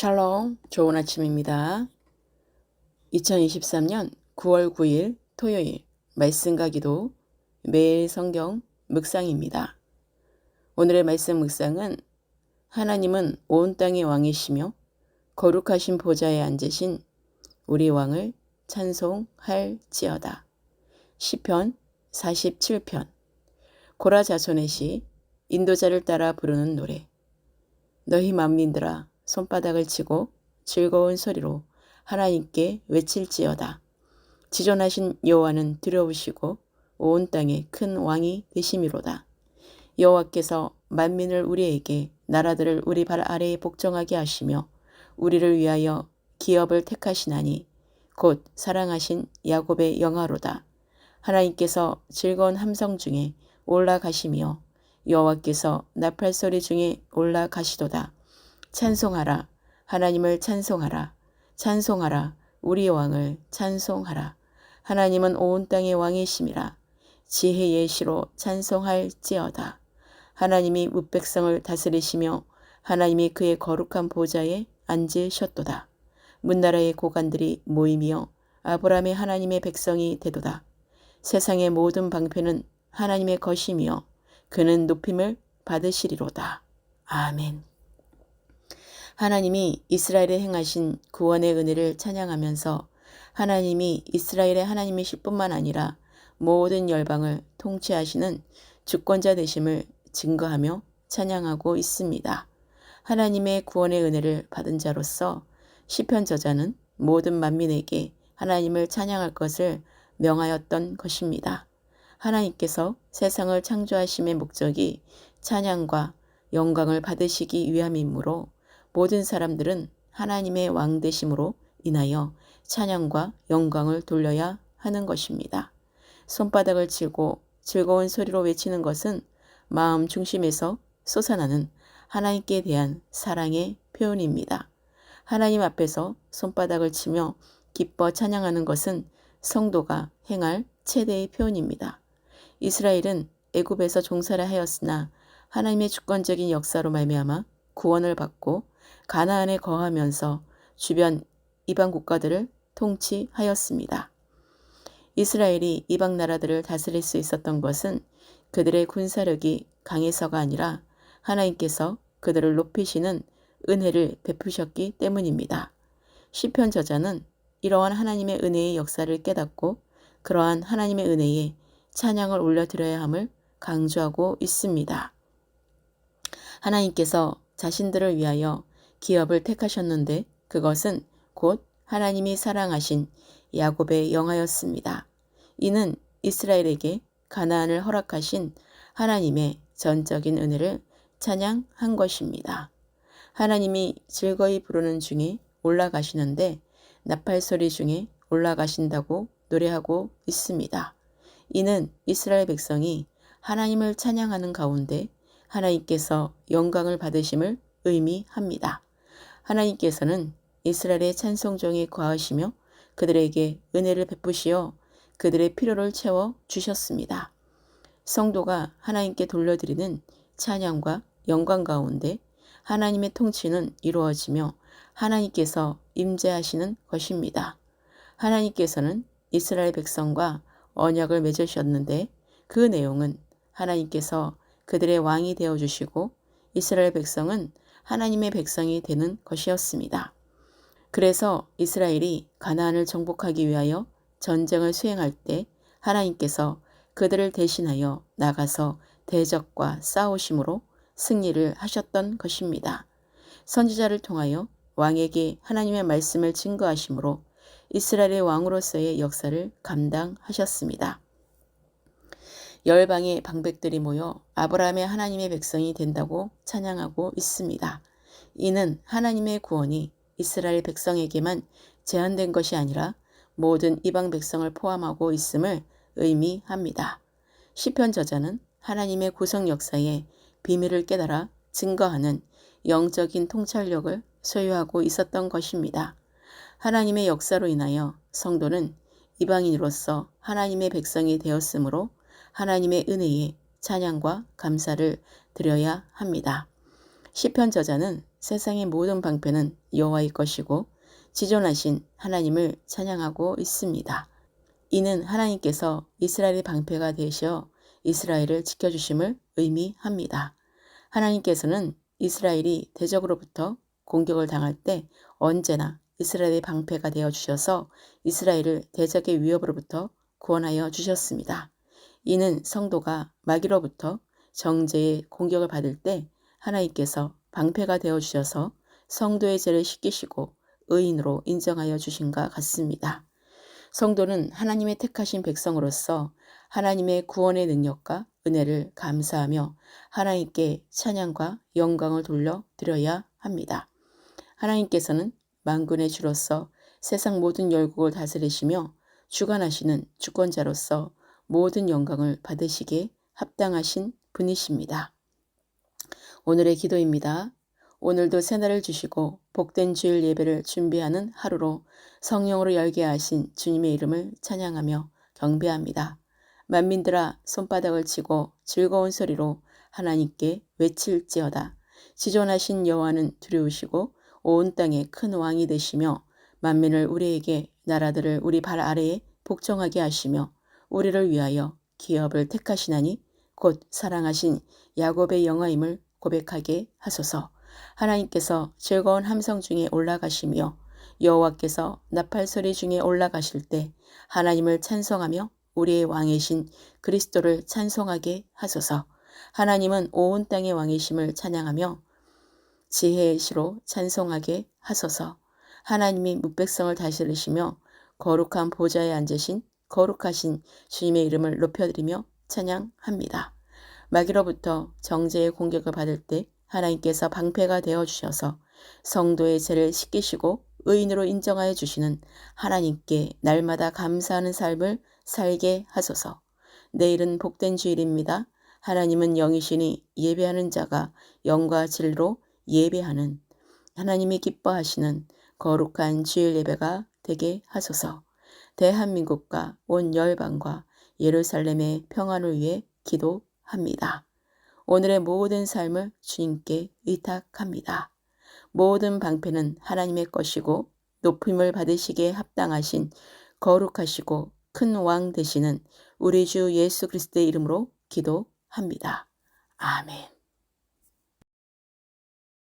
샬롬, 좋은 아침입니다. 2023년 9월 9일 토요일 말씀과 기도 매일 성경 묵상입니다. 오늘의 말씀 묵상은 하나님은 온 땅의 왕이시며 거룩하신 보좌에 앉으신 우리 왕을 찬송할지어다. 시편 47편 고라 자손의 시 인도자를 따라 부르는 노래. 너희 만민들아 손바닥을 치고 즐거운 소리로 하나님께 외칠지어다. 지존하신 여호와는 두려우시고 온 땅에 큰 왕이 되심이로다. 여호와께서 만민을 우리에게 나라들을 우리 발 아래에 복종하게 하시며 우리를 위하여 기업을 택하시나니 곧 사랑하신 야곱의 영화로다. 하나님께서 즐거운 함성 중에 올라가시며 여호와께서 나팔소리 중에 올라가시도다. 찬송하라. 하나님을 찬송하라. 찬송하라. 우리 왕을 찬송하라. 하나님은 온 땅의 왕이심이라. 지혜의 시로 찬송할지어다. 하나님이 뭇백성을 다스리시며 하나님이 그의 거룩한 보좌에 앉으셨도다. 문나라의 고관들이 모이며 아브라함의 하나님의 백성이 되도다. 세상의 모든 방패는 하나님의 것이며 그는 높임을 받으시리로다. 아멘. 하나님이 이스라엘에 행하신 구원의 은혜를 찬양하면서 하나님이 이스라엘의 하나님이실 뿐만 아니라 모든 열방을 통치하시는 주권자 되심을 증거하며 찬양하고 있습니다. 하나님의 구원의 은혜를 받은 자로서 시편 저자는 모든 만민에게 하나님을 찬양할 것을 명하였던 것입니다. 하나님께서 세상을 창조하심의 목적이 찬양과 영광을 받으시기 위함이므로 모든 사람들은 하나님의 왕 되심으로 인하여 찬양과 영광을 돌려야 하는 것입니다. 손바닥을 치고 즐거운 소리로 외치는 것은 마음 중심에서 솟아나는 하나님께 대한 사랑의 표현입니다. 하나님 앞에서 손바닥을 치며 기뻐 찬양하는 것은 성도가 행할 최대의 표현입니다. 이스라엘은 애굽에서 종살이 하였으나 하나님의 주권적인 역사로 말미암아 구원을 받고 가나안에 거하면서 주변 이방 국가들을 통치하였습니다. 이스라엘이 이방 나라들을 다스릴 수 있었던 것은 그들의 군사력이 강해서가 아니라 하나님께서 그들을 높이시는 은혜를 베푸셨기 때문입니다. 시편 저자는 이러한 하나님의 은혜의 역사를 깨닫고 그러한 하나님의 은혜에 찬양을 올려드려야 함을 강조하고 있습니다. 하나님께서 자신들을 위하여 기업을 택하셨는데 그것은 곧 하나님이 사랑하신 야곱의 영화였습니다. 이는 이스라엘에게 가나안을 허락하신 하나님의 전적인 은혜를 찬양한 것입니다. 하나님이 즐거이 부르는 중에 올라가시는데 나팔소리 중에 올라가신다고 노래하고 있습니다. 이는 이스라엘 백성이 하나님을 찬양하는 가운데 하나님께서 영광을 받으심을 의미합니다. 하나님께서는 이스라엘의 찬송종에 거하시며 그들에게 은혜를 베푸시어 그들의 필요를 채워 주셨습니다. 성도가 하나님께 돌려드리는 찬양과 영광 가운데 하나님의 통치는 이루어지며 하나님께서 임재하시는 것입니다. 하나님께서는 이스라엘 백성과 언약을 맺으셨는데 그 내용은 하나님께서 그들의 왕이 되어주시고 이스라엘 백성은 하나님의 백성이 되는 것이었습니다. 그래서 이스라엘이 가나안을 정복하기 위하여 전쟁을 수행할 때 하나님께서 그들을 대신하여 나가서 대적과 싸우심으로 승리를 하셨던 것입니다. 선지자를 통하여 왕에게 하나님의 말씀을 증거하심으로 이스라엘의 왕으로서의 역사를 감당하셨습니다. 열방의 방백들이 모여 아브라함의 하나님의 백성이 된다고 찬양하고 있습니다. 이는 하나님의 구원이 이스라엘 백성에게만 제한된 것이 아니라 모든 이방 백성을 포함하고 있음을 의미합니다. 시편 저자는 하나님의 구성 역사의 비밀을 깨달아 증거하는 영적인 통찰력을 소유하고 있었던 것입니다. 하나님의 역사로 인하여 성도는 이방인으로서 하나님의 백성이 되었으므로 하나님의 은혜에 찬양과 감사를 드려야 합니다. 시편 저자는 세상의 모든 방패는 여호와의 것이고 지존하신 하나님을 찬양하고 있습니다. 이는 하나님께서 이스라엘의 방패가 되셔 이스라엘을 지켜주심을 의미합니다. 하나님께서는 이스라엘이 대적으로부터 공격을 당할 때 언제나 이스라엘의 방패가 되어 주셔서 이스라엘을 대적의 위협으로부터 구원하여 주셨습니다. 이는 성도가 마귀로부터 정죄의 공격을 받을 때 하나님께서 방패가 되어 주셔서 성도의 죄를 씻기시고 의인으로 인정하여 주신과 같습니다. 성도는 하나님의 택하신 백성으로서 하나님의 구원의 능력과 은혜를 감사하며 하나님께 찬양과 영광을 돌려드려야 합니다. 하나님께서는 만군의 주로서 세상 모든 열국을 다스리시며 주관하시는 주권자로서 모든 영광을 받으시기에 합당하신 분이십니다. 오늘의 기도입니다. 오늘도 새날을 주시고 복된 주일 예배를 준비하는 하루로 성령으로 열게 하신 주님의 이름을 찬양하며 경배합니다. 만민들아 손바닥을 치고 즐거운 소리로 하나님께 외칠지어다. 지존하신 여호와는 두려우시고 온 땅에 큰 왕이 되시며 만민을 우리에게 나라들을 우리 발 아래에 복종하게 하시며 우리를 위하여 기업을 택하시나니 곧 사랑하신 야곱의 영화임을 고백하게 하소서. 하나님께서 즐거운 함성 중에 올라가시며 여호와께서 나팔소리 중에 올라가실 때 하나님을 찬송하며 우리의 왕이신 그리스도를 찬송하게 하소서. 하나님은 온 땅의 왕이심을 찬양하며 지혜의 시로 찬송하게 하소서. 하나님이 묵백성을 다스리시며 거룩한 보좌에 앉으신 거룩하신 주님의 이름을 높여드리며 찬양합니다. 마귀로부터 정죄의 공격을 받을 때 하나님께서 방패가 되어 주셔서 성도의 죄를 씻기시고 의인으로 인정하여 주시는 하나님께 날마다 감사하는 삶을 살게 하소서. 내일은 복된 주일입니다. 하나님은 영이시니 예배하는 자가 영과 진리로 예배하는 하나님이 기뻐하시는 거룩한 주일 예배가 되게 하소서. 대한민국과 온 열방과 예루살렘의 평안을 위해 기도합니다. 오늘의 모든 삶을 주님께 의탁합니다. 모든 방패는 하나님의 것이고 높임을 받으시기에 합당하신 거룩하시고 큰 왕 되시는 우리 주 예수 그리스도의 이름으로 기도합니다. 아멘.